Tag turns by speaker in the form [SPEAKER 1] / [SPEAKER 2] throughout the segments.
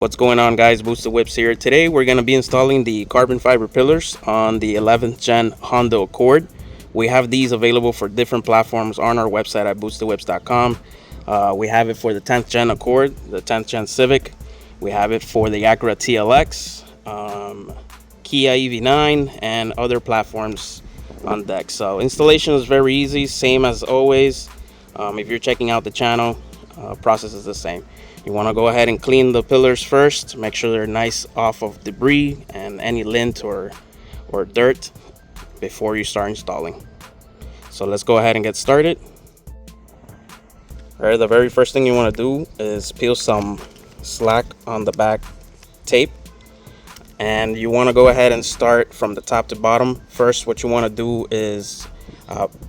[SPEAKER 1] What's going on, guys? Boost the Whips here. Today we're going to be installing the carbon fiber pillars on the 11th gen Honda Accord. We have these available for different platforms on our website at boostthewhips.com. We have it for the 10th gen Accord, the 10th gen Civic. We have it for the Acura TLX, Kia EV9, and other platforms on deck. So installation is very easy, same as always. If you're checking out the channel, process is the same. You want to go ahead and clean the pillars first. Make sure they're nice off of debris and any lint or dirt before you start installing. So let's go ahead and get started. All right, the very first thing you want to do is peel some slack on the back tape, and you want to go ahead and start from the top to bottom. First, what you want to do is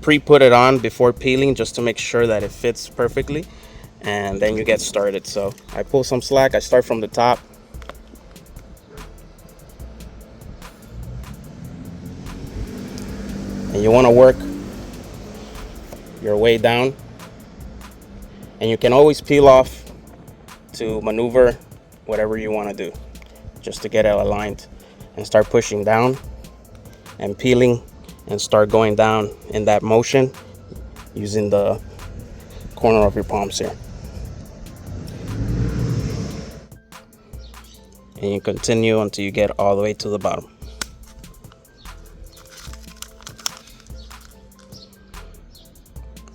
[SPEAKER 1] pre-put it on before peeling, just to make sure that it fits perfectly, and then you get started. So I pull some slack. I start from the top, and you want to work your way down, and you can always peel off to maneuver whatever you want to do, just to get it aligned, and start pushing down and peeling, and start going down in that motion using the corner of your palms here. And you continue until you get all the way to the bottom.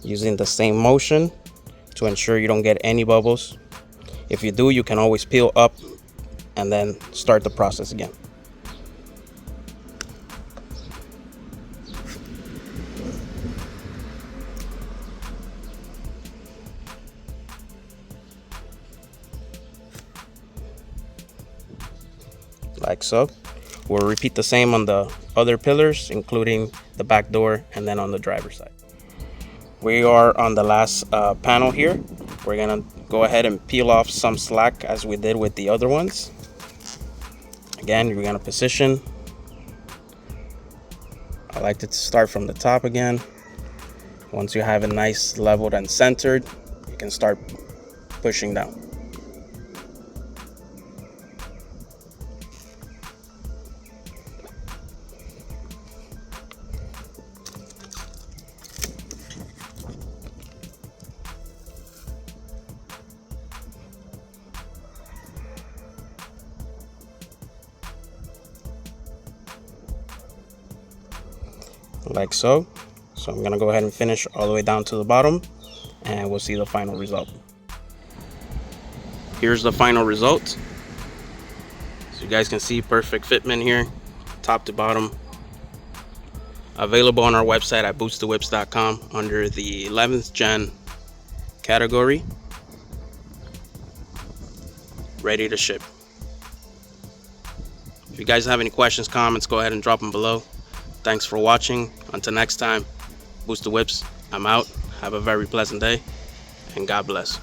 [SPEAKER 1] Using the same motion to ensure you don't get any bubbles. If you do, you can always peel up and then start the process again. Like so. We'll repeat the same on the other pillars, including the back door and then on the driver's side. We are on the last panel here. We're gonna go ahead and peel off some slack as we did with the other ones. Again, you're gonna position. I like to start from the top again. Once you have it nice, leveled, and centered, you can start pushing down. Like so. So I'm gonna go ahead and finish all the way down to the bottom, and we'll see the final result. Here's the final result. So you guys can see perfect fitment here, top to bottom. Available on our website at boostthewhips.com under the 11th gen category. Ready to ship. If you guys have any questions, comments, go ahead and drop them below. Thanks for watching. Until next time, Boost the Whips. I'm out. Have a very pleasant day, and God bless.